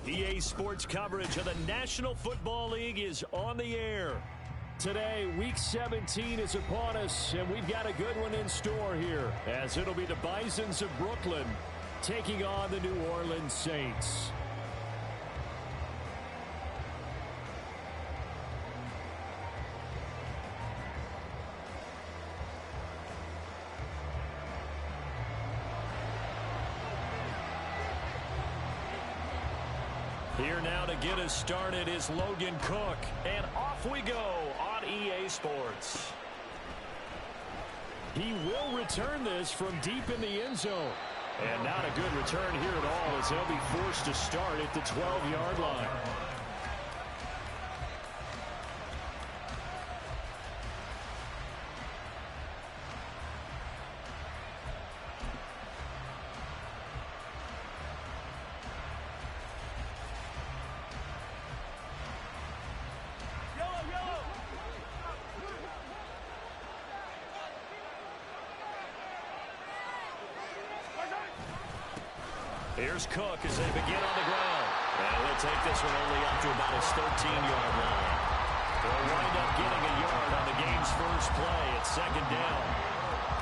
EA Sports coverage of the National Football League is on the air. Today, Week 17 is upon us, and we've got a good one in store here, as it'll be the Bisons of Brooklyn taking on the New Orleans Saints. Here now to get us started is Logan Cook, and off we go on EA Sports. He will return this from deep in the end zone. And not a good return here at all, as he'll be forced to start at the 12-yard line. Here's Cook as they begin on the ground. And he'll take this one only up to about his 13-yard line. They'll wind up getting a yard on the game's first play at second down.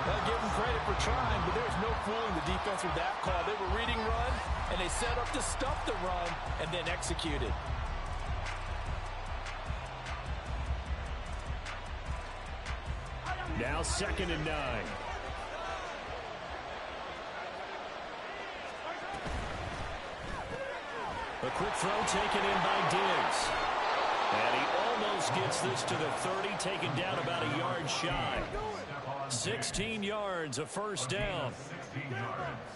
I'll give them credit for trying, but there's no fooling the defense with that call. They were reading run, and they set up to stuff the run and then executed. Now 2nd and 9. A quick throw taken in by Diggs. And he almost gets this to the 30, taken down about a yard shy. 16 yards, a first down.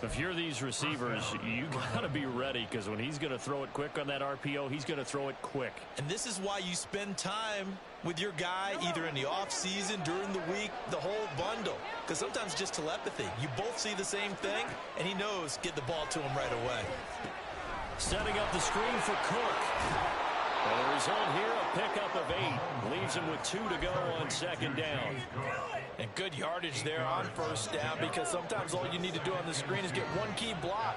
If you're these receivers, you got to be ready, because when he's going to throw it quick on that RPO, he's going to throw it quick. And this is why you spend time with your guy, either in the offseason, during the week, the whole bundle. Because sometimes just telepathy. You both see the same thing, and he knows get the ball to him right away. Setting up the screen for Cook. And the result here, a pickup of 8. Leaves him with 2 to go on second down. And good yardage there on first down, because sometimes all you need to do on the screen is get one key block.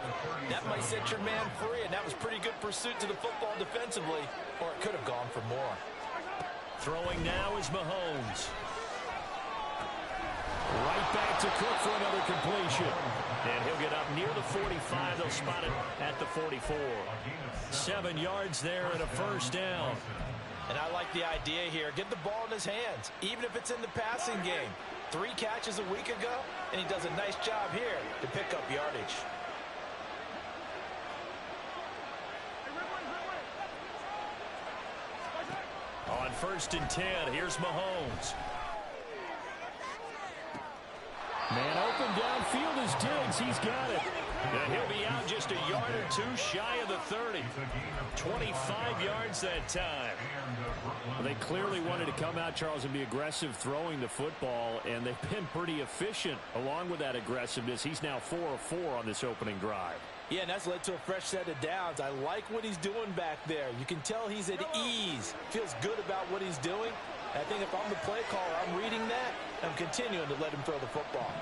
That might set your man free, and that was pretty good pursuit to the football defensively, or it could have gone for more. Throwing now is Mahomes. Right back to Cook for another completion. And he'll get up near the 45. They'll spot it at the 44. 7 yards there and a first down. And I like the idea here. Get the ball in his hands, even if it's in the passing game. 3 catches a week ago, and he does a nice job here to pick up yardage. On 1st and 10, here's Mahomes. Man open downfield is Diggs. He's got it. And he'll be out just a yard or 2 shy of the 30. 25 yards that time. Well, they clearly wanted to come out, Charles, and be aggressive throwing the football, and they've been pretty efficient along with that aggressiveness. He's now 4 of 4 on this opening drive. Yeah, and that's led to a fresh set of downs. I like what he's doing back there. You can tell he's at ease. Feels good about what he's doing. I think if I'm the play caller, I'm reading that. I'm continuing to let him throw the football.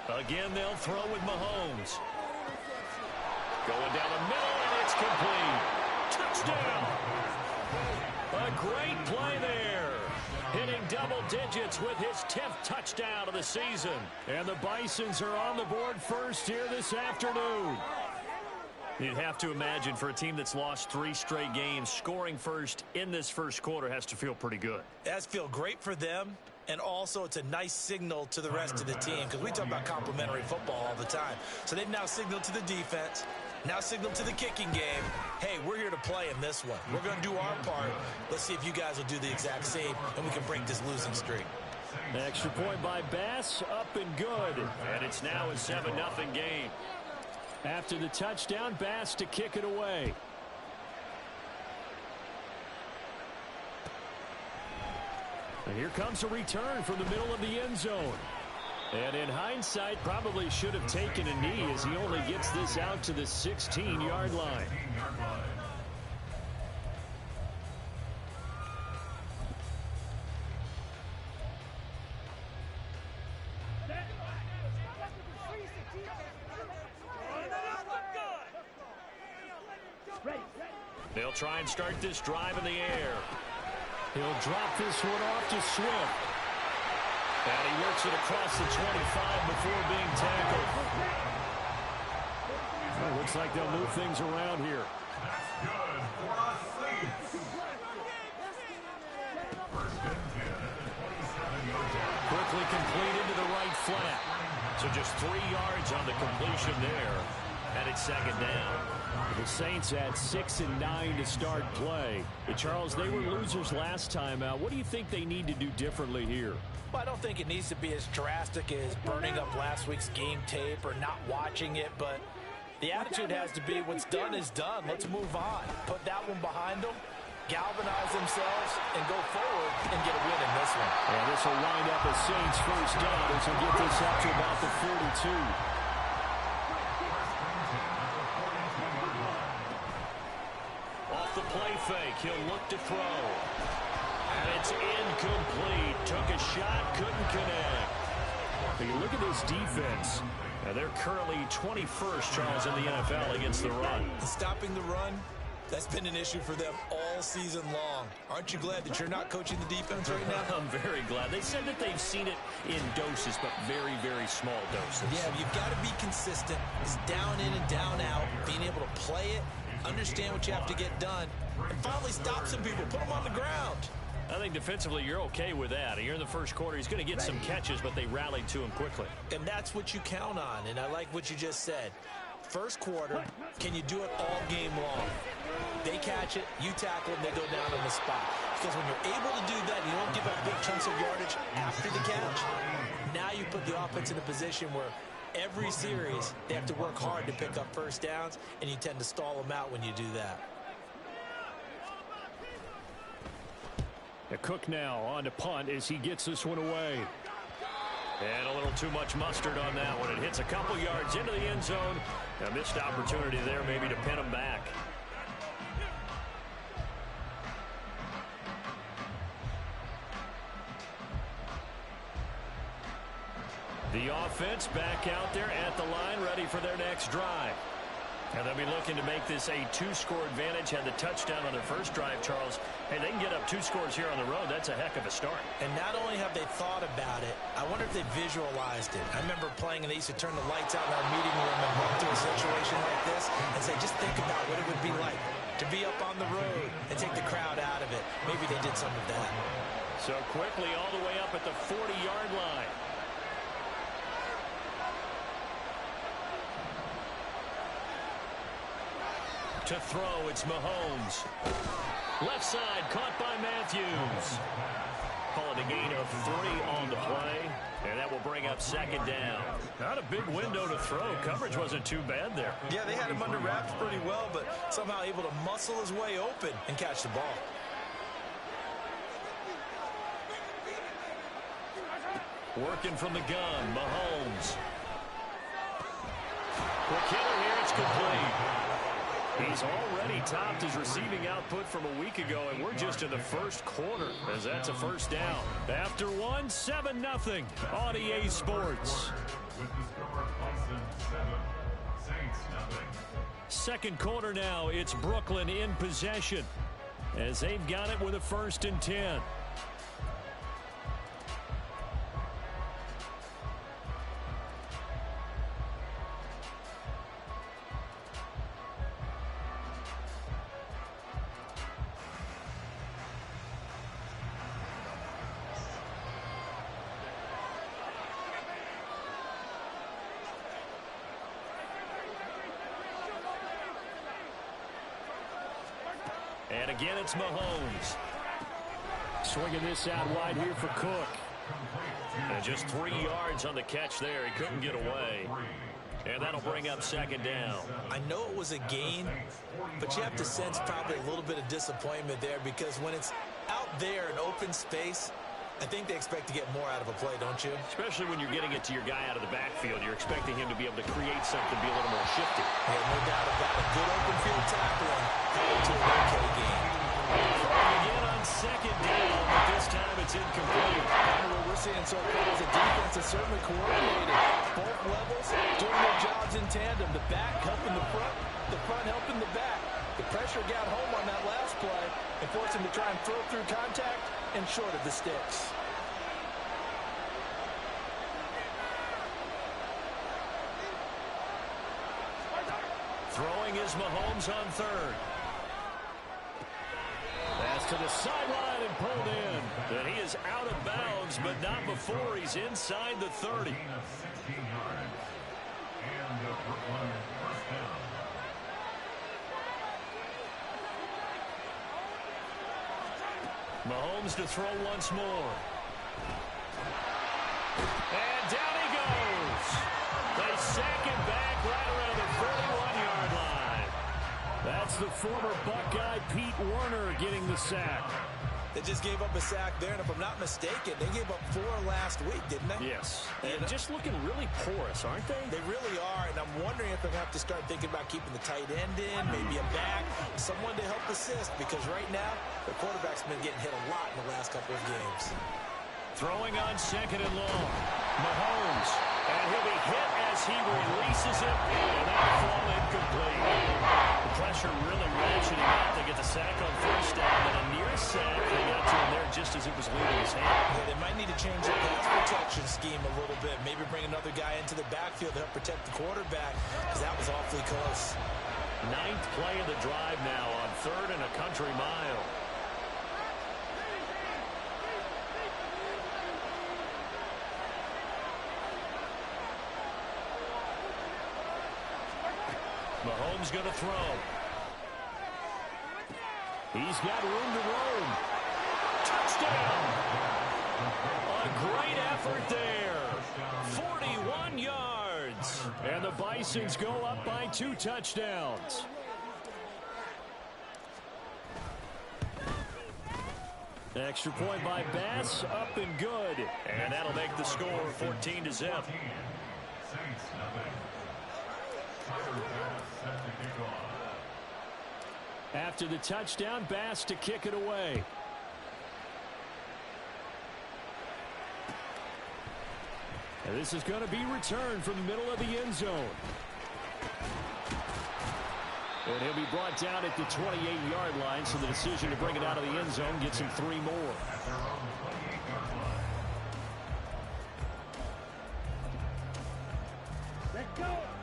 Again, they'll throw with Mahomes. Going down the middle, and it's complete. Touchdown! A great play there. Hitting double digits with his 10th touchdown of the season. And the Bisons are on the board first here this afternoon. You'd have to imagine, for a team that's lost 3 straight games, scoring first in this first quarter has to feel pretty good. It has to feel great for them, and also it's a nice signal to the rest of the team, because we talk about complimentary football all the time. So they've now signaled to the defense, now signaled to the kicking game, hey, we're here to play in this one. We're going to do our part. Let's see if you guys will do the exact same, and we can break this losing streak. Extra point by Bass, up and good. And it's now a 7-0 game. After the touchdown, Bass to kick it away. And here comes a return from the middle of the end zone. And in hindsight, probably should have taken a knee, as he only gets this out to the 16-yard line. They'll try and start this drive in the air. He'll drop this one off to Swift. And he works it across the 25 before being tackled. Well, looks like they'll move things around here. Quickly completed to the right flat. So just 3 yards on the completion there. And it's second down. The Saints had 6 and 9 to start play. But Charles, they were losers last time out. What do you think they need to do differently here? Well, I don't think it needs to be as drastic as burning up last week's game tape or not watching it, but the attitude has to be what's done is done. Let's move on. Put that one behind them, galvanize themselves, and go forward and get a win in this one. And this will wind up a Saints first down as we get this up to about the 42. Off the play fake, he'll look to throw. And it's incomplete. Took a shot, couldn't connect. But you look at this defense. Now they're currently 21st, Charles, in the NFL against the run. Stopping the run, that's been an issue for them all season long. Aren't you glad that you're not coaching the defense right now? I'm very glad. They said that they've seen it in doses, but very, very small doses. Yeah, you've got to be consistent. It's down in and down out, being able to play it, understand what you have to get done, and finally stop some people, put them on the ground. I think defensively you're okay with that. Here in the first quarter, he's going to get some catches, but they rallied to him quickly. And that's what you count on, and I like what you just said. First quarter, can you do it all game long? They catch it, you tackle them, they go down on the spot. Because when you're able to do that, you don't give up big chunks of yardage after the catch. Now you put the offense in a position where every series they have to work hard to pick up first downs, and you tend to stall them out when you do that. Cook now on to punt as he gets this one away. And a little too much mustard on that one. It hits a couple yards into the end zone. A missed opportunity there maybe to pin him back. The offense back out there at the line, ready for their next drive. And they'll be looking to make this a 2-score advantage. Had the touchdown on their first drive, Charles. Hey, they can get up 2 scores here on the road. That's a heck of a start. And not only have they thought about it, I wonder if they visualized it. I remember playing, and they used to turn the lights out in our meeting room and run through a situation like this and say, just think about what it would be like to be up on the road and take the crowd out of it. Maybe they did some of that. So quickly all the way up at the 40-yard line. To throw, it's Mahomes. Left side, caught by Matthews. Call it a gain of 3 on the play, and that will bring up second down. Not a big window to throw. Coverage wasn't too bad there. Yeah, they had him under wraps pretty well, but somehow able to muscle his way open and catch the ball. Working from the gun, Mahomes. Quick hitter here, it's complete. He's already topped his receiving output from a week ago, and we're just in the first quarter as that's a first down. After one, 7-0 on EA Sports. Second quarter now, it's Brooklyn in possession as they've got it with a 1st and 10. And again, it's Mahomes. Swinging this out wide here for Cook. And just 3 yards on the catch there. He couldn't get away. And that'll bring up second down. I know it was a gain, but you have to sense probably a little bit of disappointment there because when it's out there in open space, I think they expect to get more out of a play, don't you? Especially when you're getting it to your guy out of the backfield. You're expecting him to be able to create something, be a little more shifty. Yeah, no doubt about it. Good open field tackling to an okay game. Again on second down, but this time it's incomplete. And what we're seeing so far is the defense is certainly coordinated. Both levels doing their jobs in tandem. The back helping the front helping the back. The pressure got home on that last play and forced him to try and throw through contact and short of the sticks. Throwing is Mahomes on third. Pass to the sideline and pulled in. And he is out of bounds, but not before he's inside the 30. Mahomes to throw once more. And down he goes. They sack him back right around the 41-yard line. That's the former Buckeye Pete Werner getting the sack. They just gave up a sack there, and if I'm not mistaken, they gave up 4 last week, didn't they? Yes. And just looking really porous, aren't they? They really are, and I'm wondering if they're going to have to start thinking about keeping the tight end in, maybe a back, someone to help assist, because right now, the quarterback's been getting hit a lot in the last couple of games. Throwing on second and long. Mahomes. And he'll be hit as he releases it. And that'll fall incomplete. The pressure really ratcheting up. They get the sack on first down. And a near sack. They got to him there just as it was leaving his hand. Yeah, they might need to change their pass protection scheme a little bit. Maybe bring another guy into the backfield to help protect the quarterback, because that was awfully close. 9th play of the drive now on 3rd and a country mile. Mahomes going to throw. He's got room to roam. Touchdown! A great effort there. 41 yards. And the Bisons go up by 2 touchdowns. Extra point by Bass, up and good. And that'll make the score 14-0. After the touchdown, Bass to kick it away. And this is going to be returned from the middle of the end zone. And he'll be brought down at the 28-yard line, so the decision to bring it out of the end zone gets him 3 more.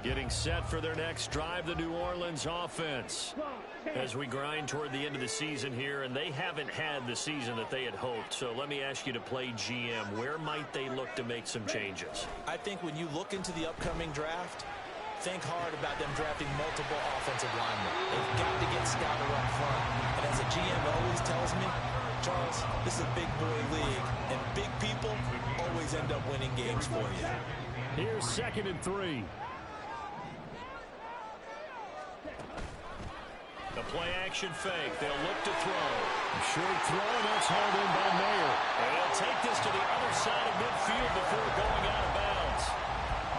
Getting set for their next drive, the New Orleans offense. As we grind toward the end of the season here, and they haven't had the season that they had hoped. So let me ask you to play GM. Where might they look to make some changes? I think when you look into the upcoming draft, think hard about them drafting multiple offensive linemen. They've got to get stouter up front. And as a GM always tells me, Charles, this is a big boy league, and big people always end up winning games for you. Here's 2nd and 3. The play-action fake. They'll look to throw. Short throw, and that's held in by Mayer. And he'll take this to the other side of midfield before going out of bounds.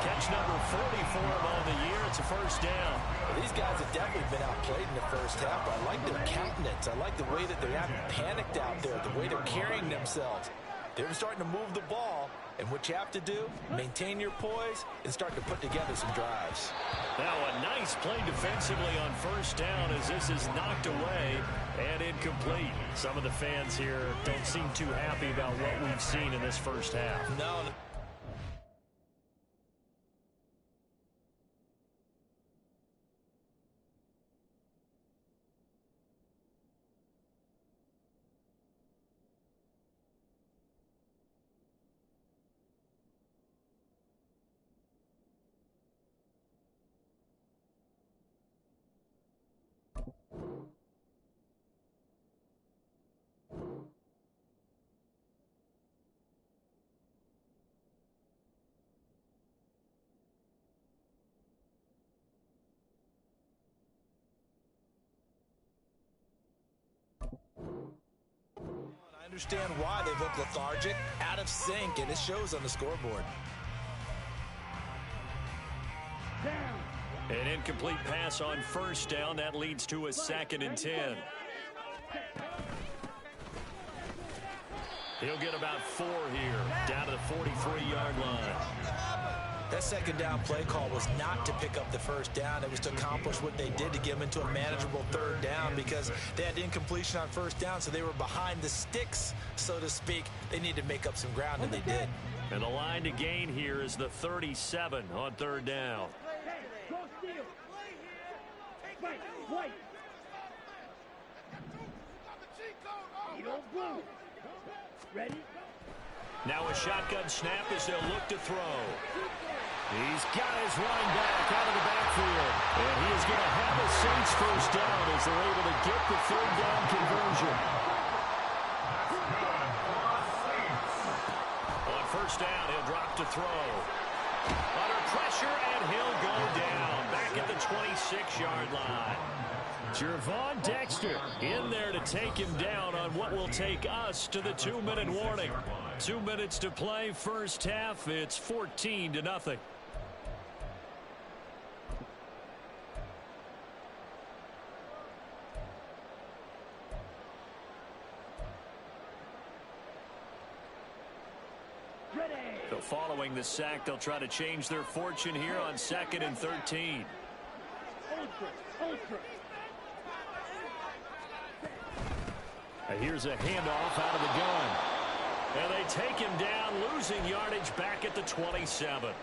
Catch number 44 on the year. It's a first down. Well, these guys have definitely been outplayed in the first half. I like their countenance. I like the way that they haven't panicked out there, the way they're carrying themselves. They're starting to move the ball, and what you have to do, maintain your poise and start to put together some drives. Now a nice play defensively on first down as this is knocked away and incomplete. Some of the fans here don't seem too happy about what we've seen in this first half. No. I understand why they look lethargic, out of sync, and it shows on the scoreboard. An incomplete pass on first down. That leads to a 2nd and 10. He'll get about 4 here, down to the 43-yard line. That second down play call was not to pick up the first down. It was to accomplish what they did to get them into a manageable third down because they had incompletion on first down, so they were behind the sticks, so to speak. They needed to make up some ground, and they did. And the line to gain here is the 37 on third down. Ready? Now a shotgun snap as they'll look to throw. He's got his running back out of the backfield. And he is going to have a Saints first down as they're able to get the third down conversion. On first down, he'll drop to throw. Under pressure, and he'll go down. Back at the 26-yard line. Gervon Dexter in there to take him down on what will take us to the 2-minute warning. 2 minutes to play, first half. It's 14-0. So following the sack, they'll try to change their fortune here on 2nd and 13. Here's a handoff out of the gun. And they take him down, losing yardage back at the 27.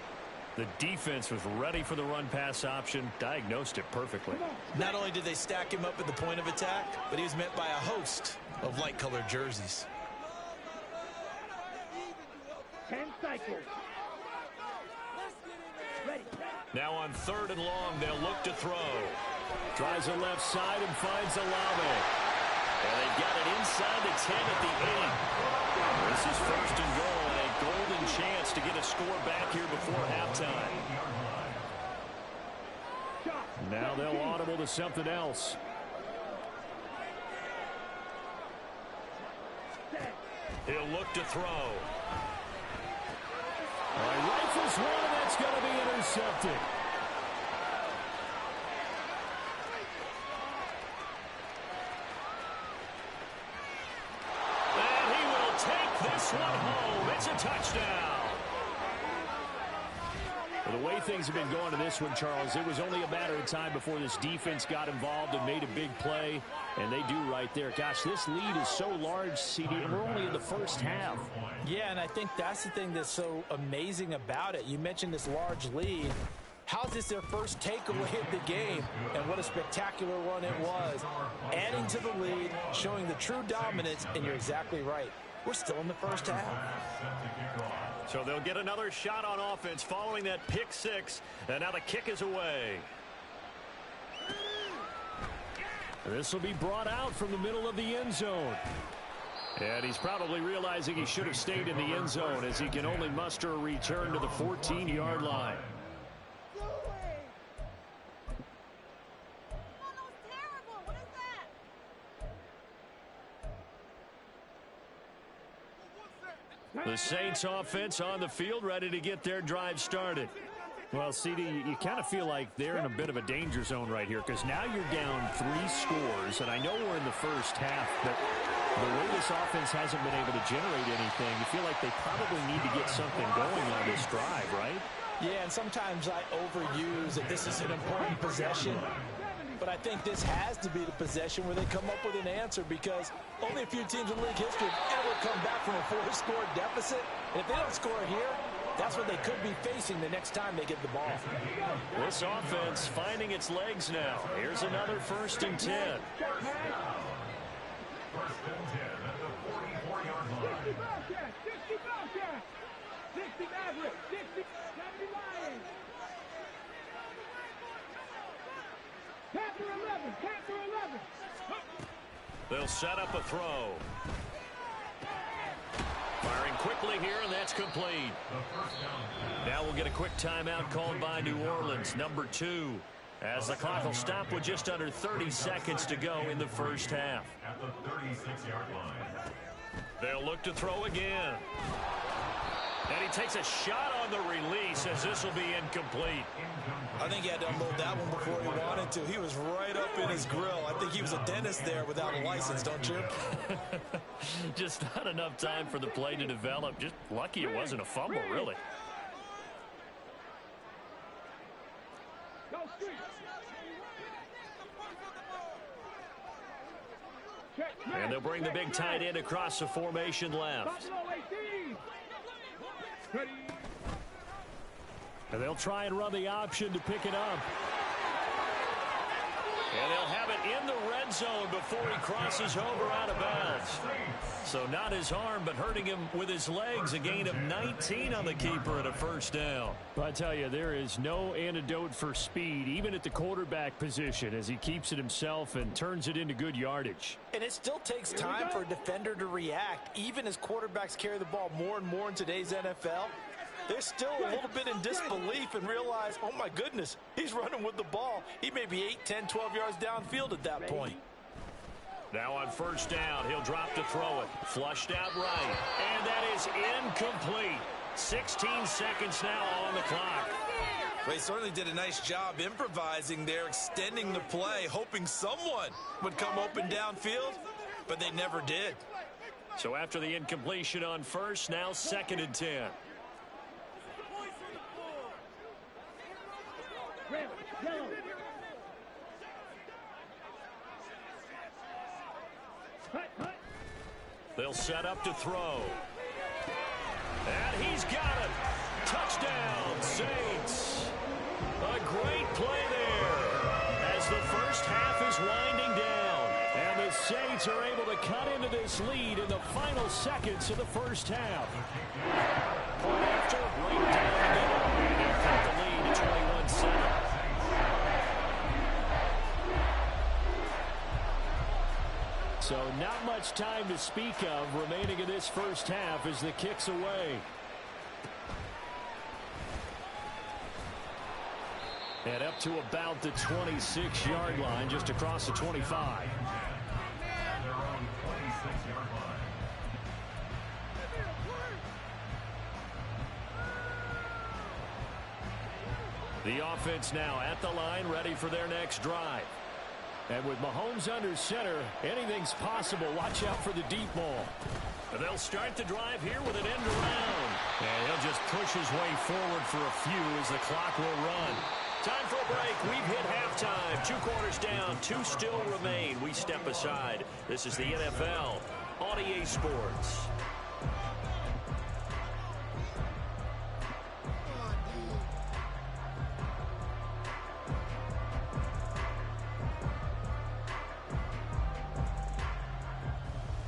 The defense was ready for the run-pass option, diagnosed it perfectly. Not only did they stack him up at the point of attack, but he was met by a host of light-colored jerseys. 10 cycles. Ready. Now on 3rd and long, they'll look to throw. Tries the left side and finds Olave. And they've got it inside the 10 at the 8. This is 1st and goal, and a golden chance to get a score back here before halftime. Now they'll audible to something else. He'll look to throw. All right, rifles one, and that's going to be intercepted. And he will take this one home. It's a touchdown. Well, the way things have been going to this one, Charles, it was only a matter of time before this defense got involved and made a big play, and they do right there. Gosh, this lead is so large, CD, and we're only in the first half. Yeah, and I think that's the thing that's so amazing about it. You mentioned this large lead. How's this their first takeaway of the game? And what a spectacular run it was. Adding to the lead, showing the true dominance, and you're exactly right. We're still in the first half. So they'll get another shot on offense following that pick six, and now the kick is away. This will be brought out from the middle of the end zone. And he's probably realizing he should have stayed in the end zone as he can only muster a return to the 14-yard line. The Saints offense on the field, ready to get their drive started. Well, CD, you kind of feel like they're in a bit of a danger zone right here because now you're down 3 scores, and I know we're in the first half, but the way this offense hasn't been able to generate anything, you feel like they probably need to get something going on this drive, right? Yeah, and sometimes I overuse that this is an important possession. But I think this has to be the possession where they come up with an answer because only a few teams in league history have ever come back from a 4-score deficit. And if they don't score here, that's what they could be facing the next time they get the ball. This offense finding its legs now. Here's another 1st and 10. 1st and 10 at the 44-yard line. 60 Bobcats, 60 Mavericks, 60 Lions. Panther 11, Panther 11. They'll set up a throw. Firing quickly here, and that's complete. Now we'll get a quick timeout called by New Orleans, number 2, as the clock will stop with just under 30 seconds to go in the first half. At the 36-yard line. They'll look to throw again. And he takes a shot on the release as this will be incomplete. I think he had to unload that one before he wanted to. He was right up in his grill. I think he was a dentist there without a license, don't you? Just not enough time for the play to develop. Just lucky it wasn't a fumble, really. And they'll bring the big tight end across the formation left. And they'll try and run the option to pick it up. And they'll have it in the red zone before he crosses over out of bounds. So not his arm, but hurting him with his legs. A gain of 19 on the keeper and a first down. But I tell you, there is no antidote for speed, even at the quarterback position, as he keeps it himself and turns it into good yardage. And it still takes time for a defender to react, even as quarterbacks carry the ball more and more in today's NFL. They're still a little bit in disbelief and realize, oh my goodness, he's running with the ball. He may be 8, 10, 12 yards downfield at that point. Now on first down, he'll drop to throw it. Flushed out right. And that is incomplete. 16 seconds now on the clock. Well, he certainly did a nice job improvising there, extending the play, hoping someone would come open downfield, but they never did. So after the incompletion on first, now 2nd and 10. They'll set up to throw. And he's got it. Touchdown, Saints. A great play there as the first half is winding down. And the Saints are able to cut into this lead in the final seconds of the first half. Point after, right down the middle. And they'll cut the lead to 21-7. So not much time to speak of remaining in this first half as the kick's away. And up to about the 26-yard line, just across the 25. The offense now at the line, ready for their next drive. And with Mahomes under center, anything's possible. Watch out for the deep ball. And they'll start the drive here with an end around. And he'll just push his way forward for a few as the clock will run. Time for a break. We've hit halftime. 2 quarters down. 2 still remain. We step aside. This is the NFL on EA Sports.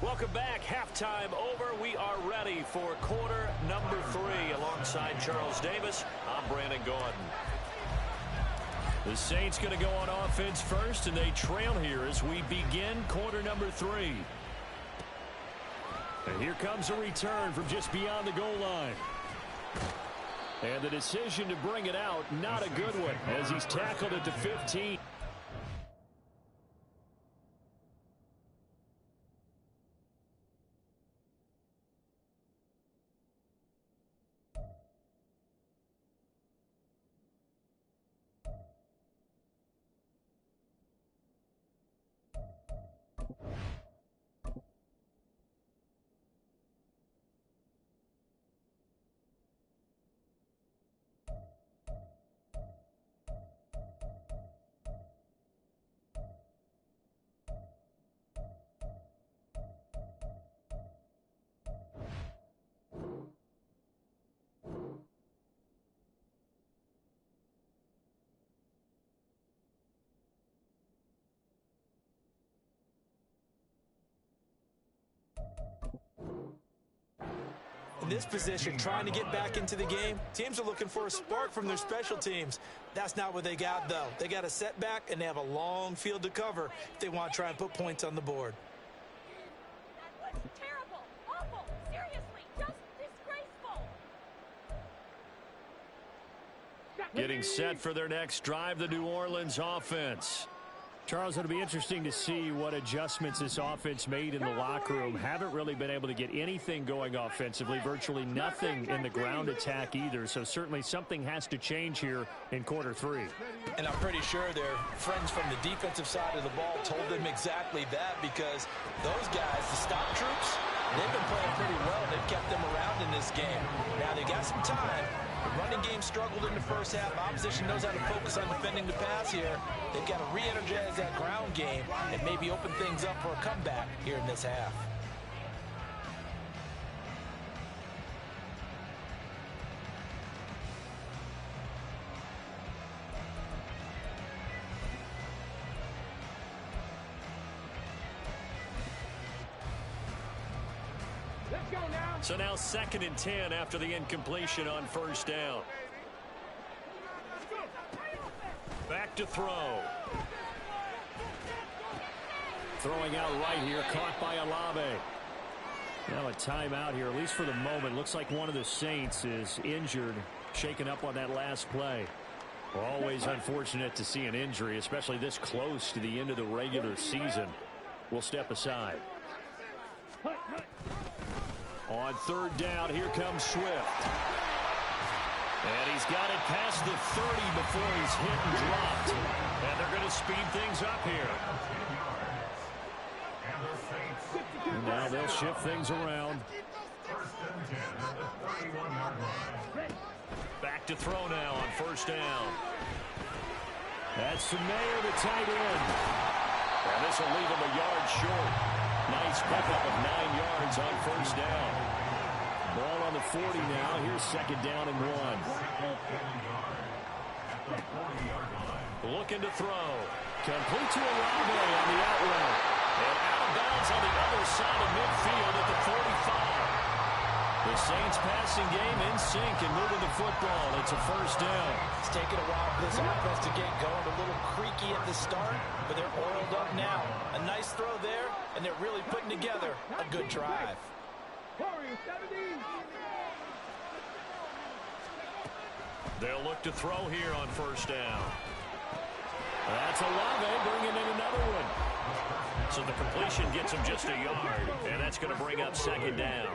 Welcome back. Halftime over. We are ready for quarter number 3. Alongside Charles Davis, I'm Brandon Gordon. The Saints going to go on offense first, and they trail here as we begin quarter number 3. And here comes a return from just beyond the goal line. And the decision to bring it out, not a good one, as he's tackled at the 15. In this position, trying to get back into the game, teams are looking for a spark from their special teams. That's not what they got, though. They got a setback, and they have a long field to cover if they want to try and put points on the board. That was terrible, awful, seriously, just disgraceful. Getting set for their next drive, the New Orleans offense. Charles, it'll be interesting to see what adjustments this offense made in the locker room. Haven't really been able to get anything going offensively, virtually nothing in the ground attack either. So certainly something has to change here in quarter 3. And I'm pretty sure their friends from the defensive side of the ball told them exactly that, because those guys, the stop troops, they've been playing pretty well. They've kept them around in this game. Now they got some time, The running game struggled in the first half. Opposition knows how to focus on defending the pass here. They've got to re-energize that ground game and maybe open things up for a comeback here in this half. Let's go now. So now 2nd and 10 after the incompletion on first down. Back to throw. Throwing out right here, caught by Olave. Now a timeout here, at least for the moment. Looks like one of the Saints is injured, shaken up on that last play. Always unfortunate to see an injury, especially this close to the end of the regular season. We'll step aside. On 3rd down, here comes Swift. And he's got it past the 30 before he's hit and dropped. And they're going to speed things up here. And now they'll shift things around. Back to throw now on 1st down. That's Mayer, the tight end. And this will leave him a yard short. Nice pickup of 9 yards on 1st down. Ball on the 40 now. Here's 2nd down and 1. Looking to throw. Complete to Olave on the out route. And out of bounds on the other side of midfield at the 45. The Saints passing game in sync and moving the football. It's a 1st down. It's taken a while for this offense to get going. A little creaky at the start, but they're oiled up now. A nice throw there, and they're really putting together a good drive. They'll look to throw here on 1st down. That's Olave bringing in another one. So the completion gets him just a yard, and that's going to bring up 2nd down.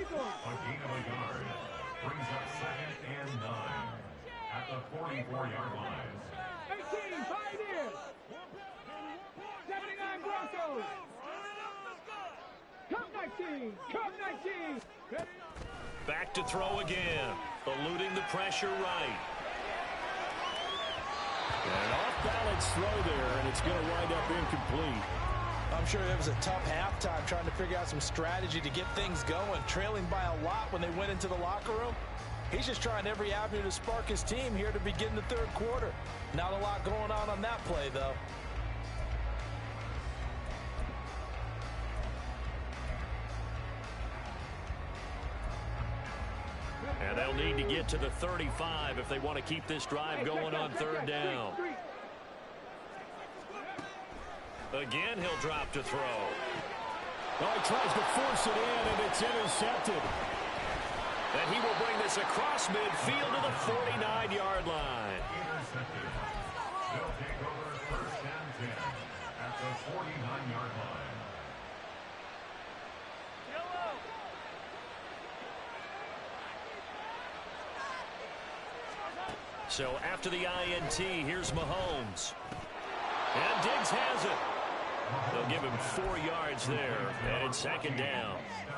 A gain of a yard brings up 2nd and 9 at the 44-yard line. 18, Pioneers. 79 Broncos. Cup 19, Cup 19. Back to throw again, eluding the pressure right. An off-balance throw there, and it's going to wind up incomplete. I'm sure it was a tough halftime trying to figure out some strategy to get things going, trailing by a lot when they went into the locker room. He's just trying every avenue to spark his team here to begin the 3rd quarter. Not a lot going on that play, though. And they'll need to get to the 35 if they want to keep this drive going on 3rd down. Again, he'll drop to throw. Oh, he tries to force it in, and it's intercepted. And he will bring this across midfield to the 49-yard line. Intercepted. They'll take over 1st and 10 at the 49-yard line. So after the INT, here's Mahomes. And Diggs has it. They'll give him 4 yards there, and it's 2nd down.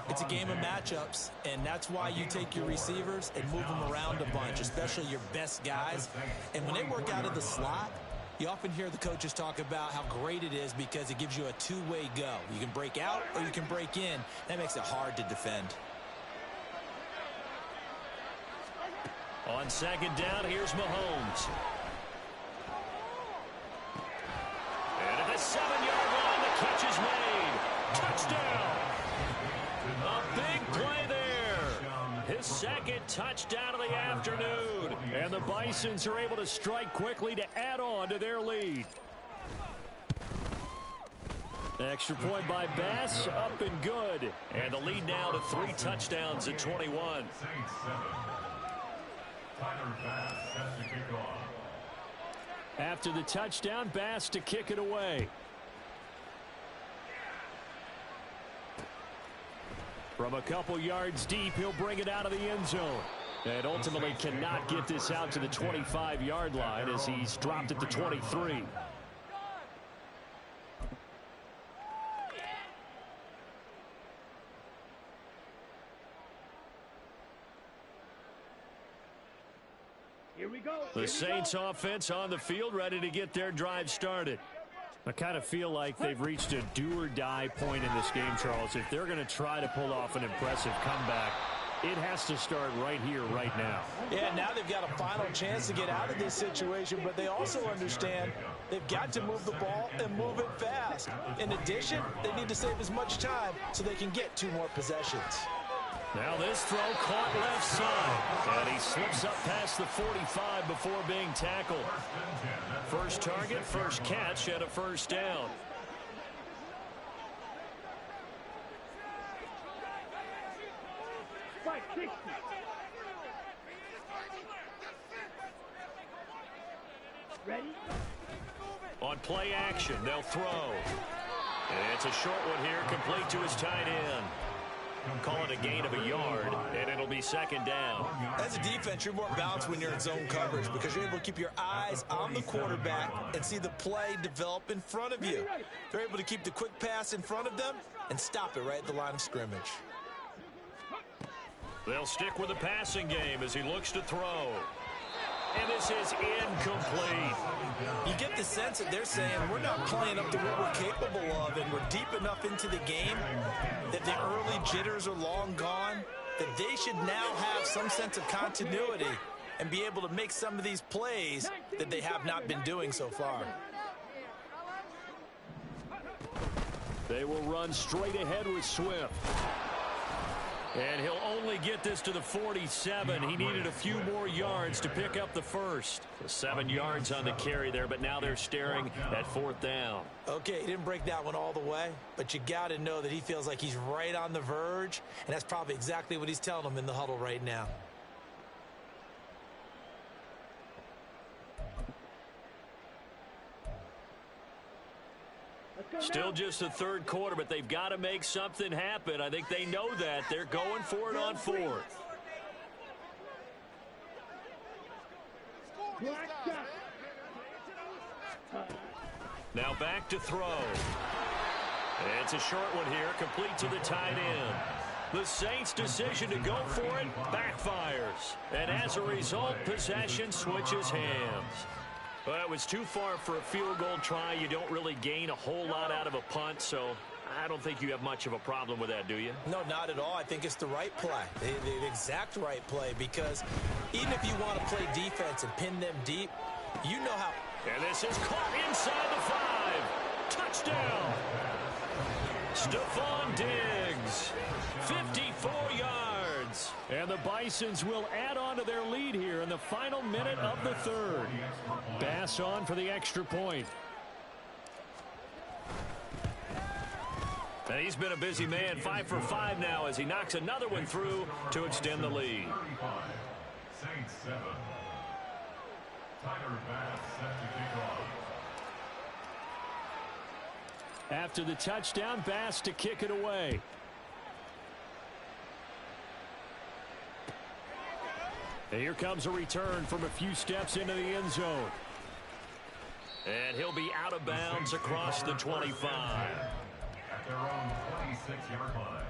It's a game of matchups, and that's why you take your receivers and move them around a bunch, especially your best guys. And when they work out of the slot, you often hear the coaches talk about how great it is because it gives you a two-way go. You can break out or you can break in. That makes it hard to defend. On 2nd down, here's Mahomes. And at the 7-yard line, the catch is made. Touchdown. A big play there. His 2nd touchdown of the afternoon. And the Bisons are able to strike quickly to add on to their lead. Extra point by Bass, up and good. And the lead now to 3 touchdowns at 21. After the touchdown, Bass to kick it away. From a couple yards deep, he'll bring it out of the end zone. And ultimately cannot get this out to the 25-yard line as he's dropped at the 23. The Saints offense on the field, ready to get their drive started. I kind of feel like they've reached a do-or-die point in this game, Charles. If they're going to try to pull off an impressive comeback, it has to start right here, right now. Yeah, now they've got a final chance to get out of this situation, but they also understand they've got to move the ball and move it fast. In addition, they need to save as much time so they can get 2 more possessions. Now this throw caught left side, and he slips up past the 45 before being tackled. First target, first catch, and a first down. Ready? On play action, they'll throw. And it's a short one here, complete to his tight end. Call it a gain of a yard, and it'll be second down. As a defense, you're more balanced when you're in zone coverage because you're able to keep your eyes on the quarterback and see the play develop in front of you. They're able to keep the quick pass in front of them and stop it right at the line of scrimmage. They'll stick with the passing game as he looks to throw. And this is incomplete. You get the sense that they're saying we're not playing up to what we're capable of, and we're deep enough into the game that the early jitters are long gone, that they should now have some sense of continuity and be able to make some of these plays that they have not been doing so far. They will run straight ahead with Swift. And he'll only get this to the 47. He needed a few more yards to pick up the first. So 7 yards on the carry there, but now they're staring at 4th down. Okay, he didn't break that one all the way, but you got to know that he feels like he's right on the verge, and that's probably exactly what he's telling them in the huddle right now. Still just the 3rd quarter, but they've got to make something happen. I think they know that. They're going for it on 4th. Now back to throw. It's a short one here, complete to the tight end. The Saints' decision to go for it backfires. And as a result, possession switches hands. Well, it was too far for a field goal try. You don't really gain a whole lot out of a punt, so I don't think you have much of a problem with that, do you? No, not at all. I think it's the right play, the exact right play, because even if you want to play defense and pin them deep, you know how. And this is caught inside the 5. Touchdown. Stephon Diggs, 54 yards. And the Bisons will add on to their lead here in the final minute of the 3rd. Bass on for the extra point. And he's been a busy man, 5 for 5 now as he knocks another one through to extend the lead. Saints 7. Tyler Bass set to kick off. After the touchdown, Bass to kick it away. And here comes a return from a few steps into the end zone. And he'll be out of bounds across the 25. At their own 26-yard line.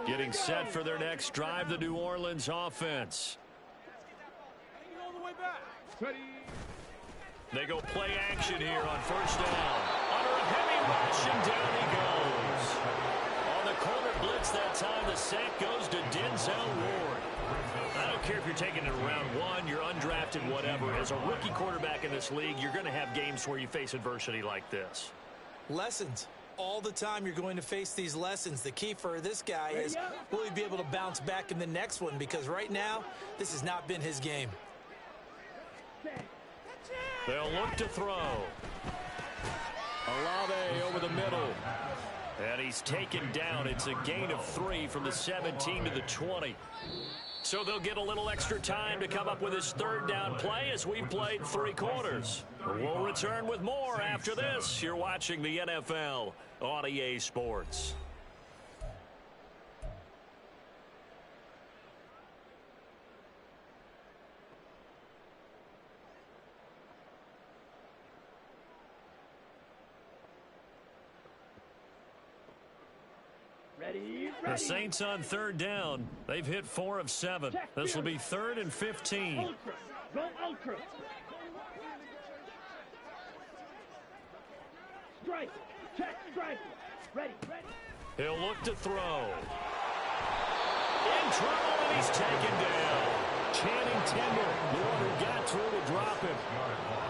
Getting set for their next drive, the New Orleans offense. They go play action here on 1st down. Under a heavy rush, and down he goes. On the corner blitz that time, the sack goes to Denzel Ward. I don't care if you're taking it in round 1, you're undrafted, whatever. As a rookie quarterback in this league, you're going to have games where you face adversity like this. Lessons. All the time you're going to face these lessons. The key for this guy is will he be able to bounce back in the next one, because right now this has not been his game. They'll look to throw. Olave over the middle. And he's taken down. It's a gain of 3 from the 17 to the 20. So they'll get a little extra time to come up with his 3rd down play as we've played 3 quarters. We'll return with more after this. You're watching the NFL on EA Sports. The Saints on third down. They've hit 4 of 7. This will be 3rd and 15. Ultra. Go ultra. Strike. Check strike. Ready. He'll look to throw. In trouble, and he's taken down. Channing Tindall, the one who got through to drop him.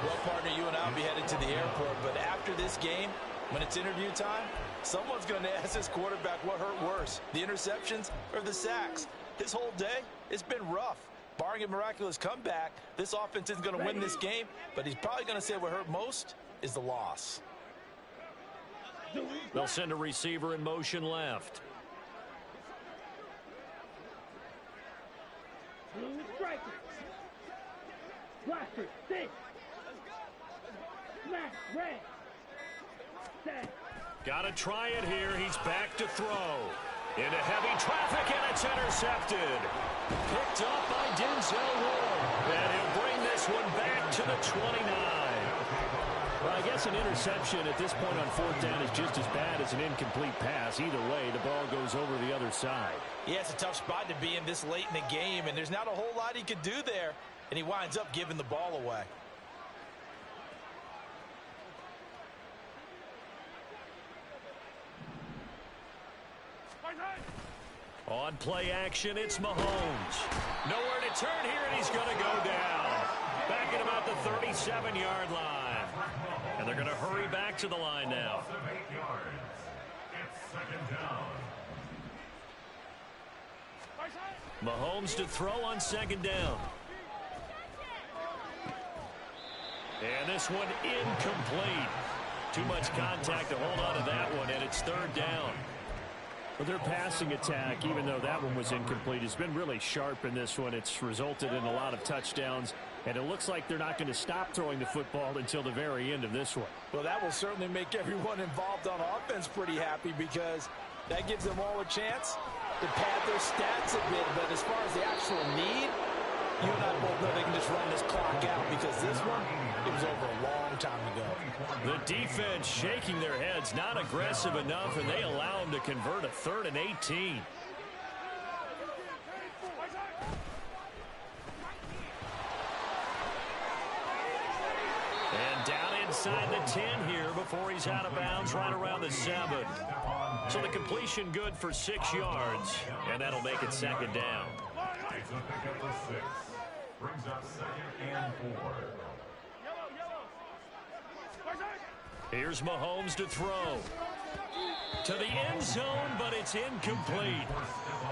Well, partner, you and I will be headed to the airport, but after this game, when it's interview time, someone's going to ask this quarterback what hurt worse, the interceptions or the sacks. His whole day, it's been rough. Barring a miraculous comeback, this offense isn't going to win this game, but he's probably going to say what hurt most is the loss. They'll send a receiver in motion left. Blue striker. Blaster. Six. Smash. Red. Set. Got to try it here. He's back to throw. Into heavy traffic, and it's intercepted. Picked up by Denzel Ward. And he'll bring this one back to the 29. Well, I guess an interception at this point on 4th down is just as bad as an incomplete pass. Either way, the ball goes over the other side. Yeah, it's a tough spot to be in this late in the game, and there's not a whole lot he could do there, and he winds up giving the ball away. On play action, it's Mahomes. Nowhere to turn here, and he's going to go down. Back at about the 37-yard line. And they're going to hurry back to the line now. It's 2nd down. Mahomes to throw on 2nd down. And this one incomplete. Too much contact to hold on to that one, and it's 3rd down. Well, their passing attack, even though that one was incomplete, has been really sharp in this one. It's resulted in a lot of touchdowns, and it looks like they're not going to stop throwing the football until the very end of this one. Well, that will certainly make everyone involved on offense pretty happy because that gives them all a chance to pad their stats a bit. But as far as the actual need, you and I both know they can just run this clock out because this one, it was over a long time ago. The defense shaking their heads, not aggressive enough, and they allow them to convert a 3rd and 18. And down inside the 10 here before he's out of bounds right around the 7. So the completion good for 6 yards, and that'll make it 2nd down. It's a pickup of 6. Brings up 2nd and 4. Here's Mahomes to throw. To the end zone, but it's incomplete.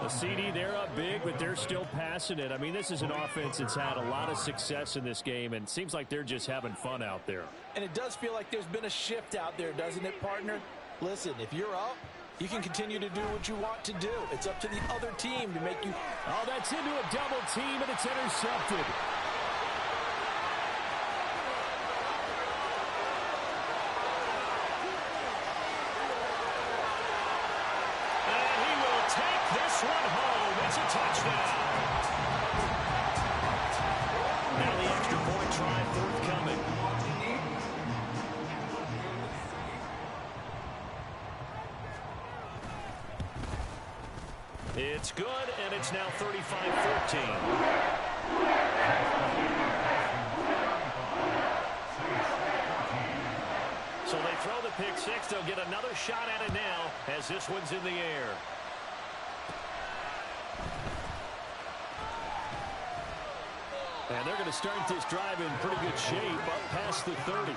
The CD, they're up big, but they're still passing it. I mean, this is an offense that's had a lot of success in this game, and it seems like they're just having fun out there. And it does feel like there's been a shift out there, doesn't it, partner? Listen, if you're up, you can continue to do what you want to do. It's up to the other team to make you... Oh, that's into a double team, and it's intercepted. This one home. It's a touchdown. Now the extra point try forthcoming. It's good, and it's now 35-14. So they throw the pick 6. They'll get another shot at it now as this one's in the air. And they're going to start this drive in pretty good shape up past the 30.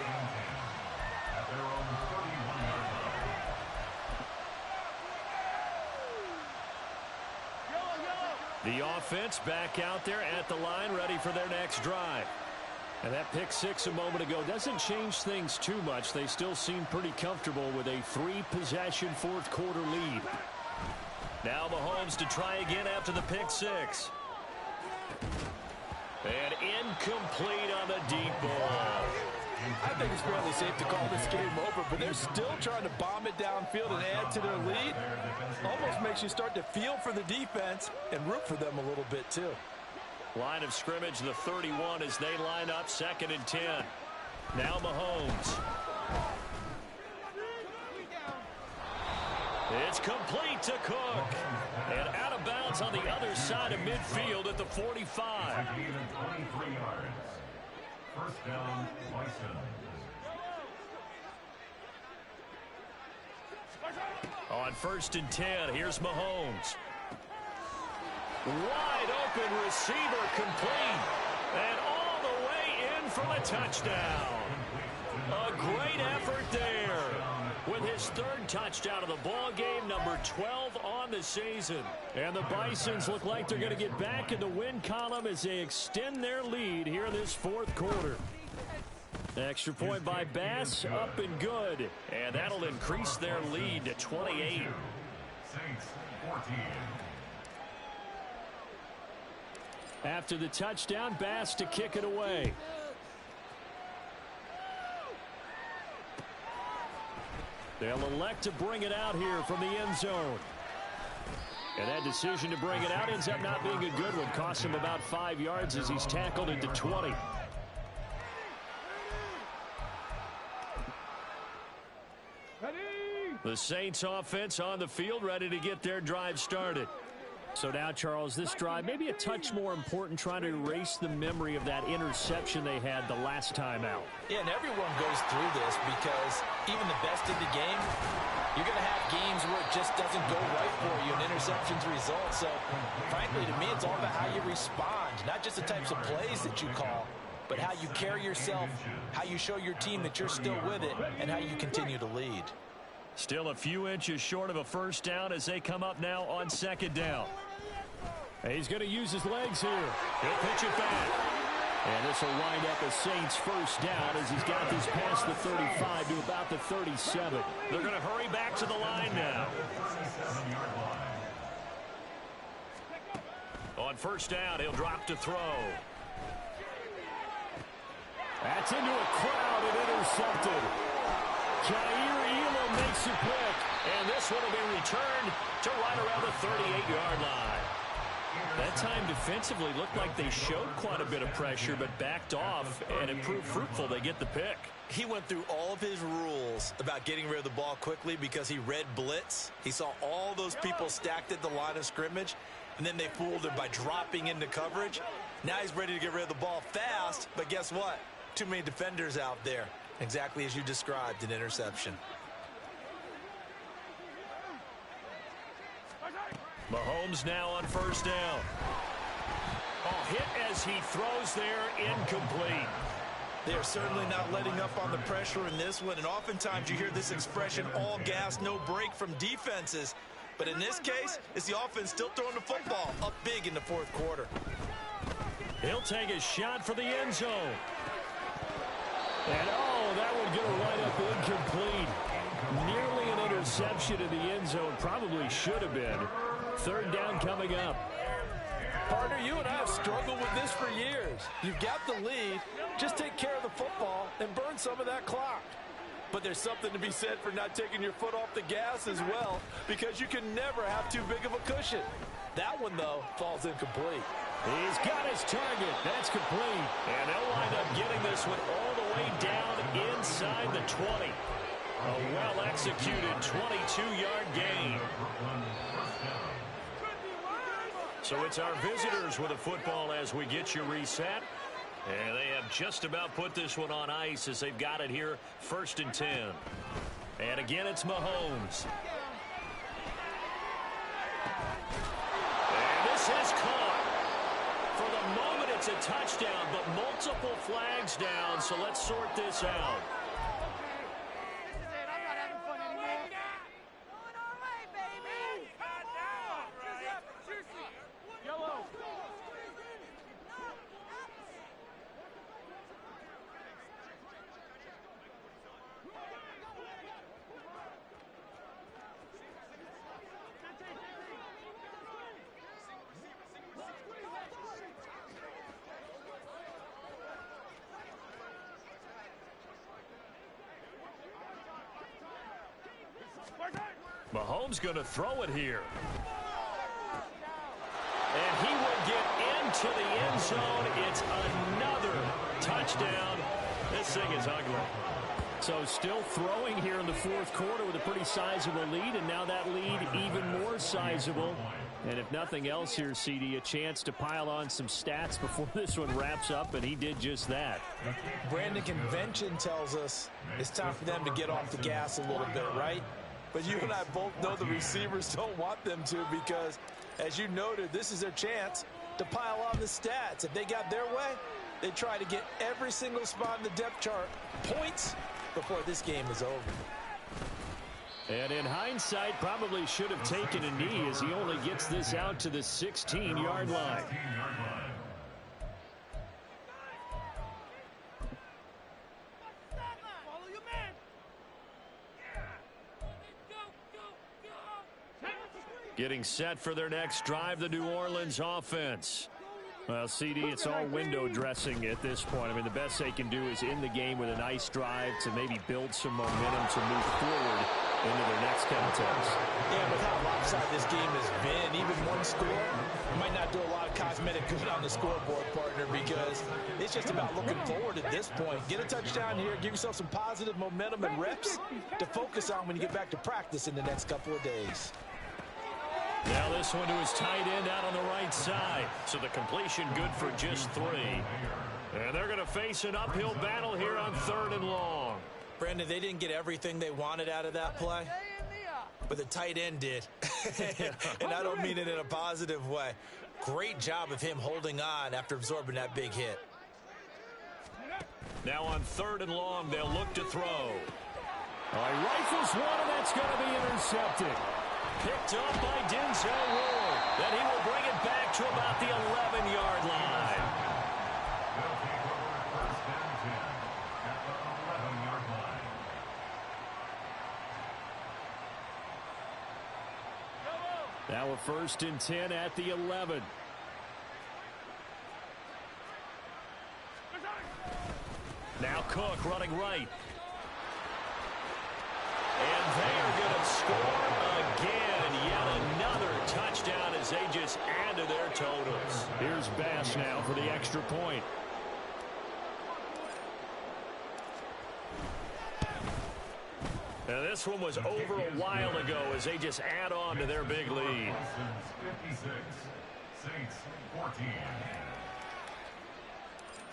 The offense back out there at the line, ready for their next drive. And that pick 6 a moment ago doesn't change things too much. They still seem pretty comfortable with a 3-possession 4th quarter lead. Now Mahomes to try again after the pick 6. And incomplete on the deep ball. I think it's fairly safe to call this game over, but they're still trying to bomb it downfield and add to their lead. Almost makes you start to feel for the defense and root for them a little bit, too. Line of scrimmage, the 31, as they line up 2nd and 10. Now Mahomes. It's complete to Cook. And out of bounds on the other side of midfield at the 45. 23 yards. First down, Bisons. On 1st and 10, here's Mahomes. Wide open receiver complete. And all the way in for the touchdown. A great effort there. With his 3rd touchdown of the ball game, number 12 on the season. And the Bisons look like they're going to get back in the win column as they extend their lead here in this 4th quarter. Extra point by Bass, up and good. And that'll increase their lead to 28. Saints 14. After the touchdown, Bass to kick it away. They'll elect to bring it out here from the end zone. And that decision to bring it out ends up not being a good one. Costs him about 5 yards as he's tackled into 20. The Saints offense on the field, ready to get their drive started. So now, Charles, this drive maybe a touch more important, trying to erase the memory of that interception they had the last time out. Yeah, and everyone goes through this because even the best in the game, you're going to have games where it just doesn't go right for you and interceptions result. So, frankly, to me, it's all about how you respond, not just the types of plays that you call, but how you carry yourself, how you show your team that you're still with it, and how you continue to lead. Still a few inches short of a first down as they come up now on 2nd down. He's going to use his legs here. He'll pitch it back. And this will wind up a Saints first down as he's got this past the 35 to about the 37. They're going to hurry back to the line now. On 1st down, he'll drop to throw. That's into a crowd and intercepted. Jair Elam makes a pick. And this one will be returned to right around the 38-yard line. That time defensively looked like they showed quite a bit of pressure but backed off, and it proved fruitful. They get the pick. He went through all of his rules about getting rid of the ball quickly because he read blitz. He saw all those people stacked at the line of scrimmage, and then they fooled him by dropping into coverage. Now he's ready to get rid of the ball fast, but guess what? Too many defenders out there. Exactly as you described, an interception. Mahomes now on 1st down. Oh, hit as he throws there, incomplete. They are certainly not letting up on the pressure in this one, and oftentimes you hear this expression, all gas, no break from defenses. But in this case, it's the offense still throwing the football up big in the 4th quarter. He'll take a shot for the end zone. And, oh, that would get a right up incomplete. Nearly an interception in the end zone. Probably should have been. 3rd down coming up. Partner, you and I have struggled with this for years. You've got the lead. Just take care of the football and burn some of that clock. But there's something to be said for not taking your foot off the gas as well, because you can never have too big of a cushion. That one, though, falls incomplete. He's got his target. That's complete. And they'll wind up getting this one all the way down inside the 20. A well-executed 22-yard gain. So it's our visitors with a football as we get you reset. And they have just about put this one on ice as they've got it here, 1st and 10. And again, it's Mahomes. And this is caught. For the moment, it's a touchdown, but multiple flags down, so let's sort this out. Mahomes going to throw it here. And he will get into the end zone. It's another touchdown. This thing is ugly. So still throwing here in the fourth quarter with a pretty sizable lead, and now that lead even more sizable. And if nothing else here, CD, a chance to pile on some stats before this one wraps up, and he did just that. Brandon, convention tells us it's time for them to get off the gas a little bit, right? But you and I both know the receivers don't want them to because, as you noted, this is their chance to pile on the stats. If they got their way, they try to get every single spot in the depth chart points before this game is over. And in hindsight, probably should have taken a knee as he only gets this out to the 16-yard line. Getting set for their next drive, the New Orleans offense. Well, CD, it's all window dressing at this point. I mean, the best they can do is in the game with a nice drive to maybe build some momentum to move forward into their next contest. Yeah, with how lopsided this game has been, even one score might not do a lot of cosmetic good on the scoreboard, partner, because it's just about looking forward at this point. Get a touchdown here, give yourself some positive momentum and reps to focus on when you get back to practice in the next couple of days. Now this one to his tight end out on the right side. So the completion good for just 3. And they're going to face an uphill battle here on 3rd and long. Brandon, they didn't get everything they wanted out of that play, but the tight end did. And I don't mean it in a positive way. Great job of him holding on after absorbing that big hit. Now on 3rd and long, they'll look to throw. He rifles one, and that's going to be intercepted. Picked up by Denzel Ward. Then he will bring it back to about the 11-yard line. They'll take over at 1st and 10 at the 11-yard line. Now a 1st and 10 at the 11. Now Cook running right. And they are going to score again. Yet another touchdown as they just add to their totals. Here's Bass now for the extra point. Now this one was over a while ago as they just add on to their big lead. Bisons 56, Saints 14.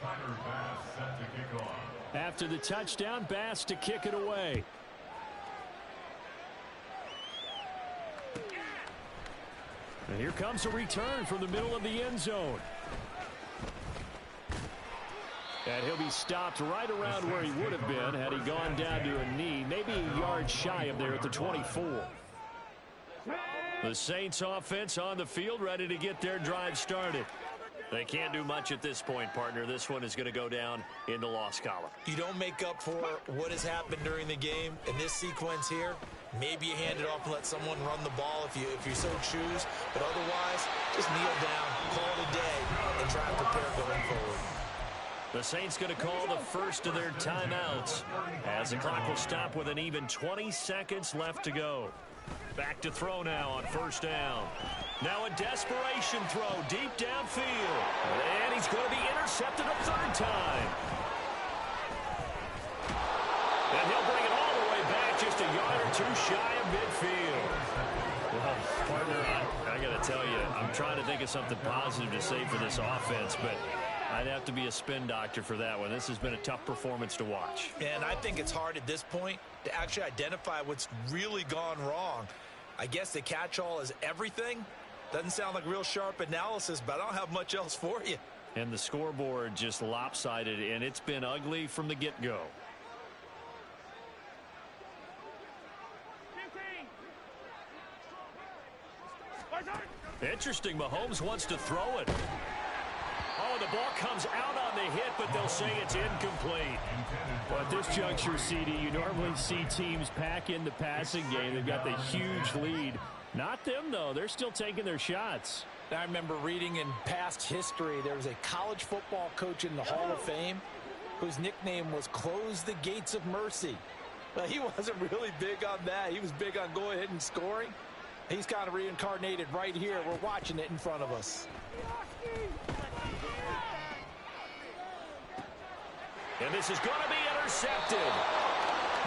Tyler Bass set to kick off. After the touchdown, Bass to kick it away. And here comes a return from the middle of the end zone. And he'll be stopped right around where he would have been had he gone down to a knee, maybe a yard shy of there at the 24. The Saints offense on the field, ready to get their drive started. They can't do much at this point, partner. This one is going to go down in the loss column. You don't make up for what has happened during the game in this sequence here. Maybe you hand it off and let someone run the ball if you so choose. But otherwise, just kneel down, call it a day, and try to prepare going forward. The Saints going to call the first of their timeouts as the clock will stop with an even 20 seconds left to go. Back to throw now on 1st down. Now a desperation throw deep downfield. And he's going to be intercepted a 3rd time. And he'll bring it all the way back just a yard or 2 shy of midfield. Well, partner, I got to tell you, I'm trying to think of something positive to say for this offense, but I'd have to be a spin doctor for that one. This has been a tough performance to watch. And I think it's hard at this point to actually identify what's really gone wrong. I guess the catch-all is everything. Doesn't sound like real sharp analysis, but I don't have much else for you. And the scoreboard just lopsided, and it's been ugly from the get-go. Interesting, Mahomes wants to throw it. Oh, the ball comes out on the hit, but they'll say it's incomplete. Well, at this juncture, CD, you normally see teams pack in the passing game. They've got the huge lead. Not them, though. They're still taking their shots. I remember reading in past history, there was a college football coach in the Hall of Fame whose nickname was Close the Gates of Mercy. Well, he wasn't really big on that. He was big on going ahead and scoring. He's kind of reincarnated right here. We're watching it in front of us. And this is going to be intercepted.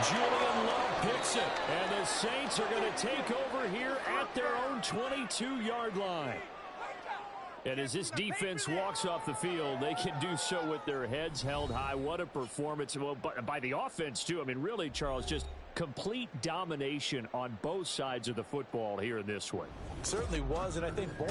Julian Love picks it. And the Saints are going to take over here at their own 22-yard line. And as this defense walks off the field, they can do so with their heads held high. What a performance. Well, by the offense, too. I mean, really, Charles, just complete domination on both sides of the football here in this one. Certainly was, and I think both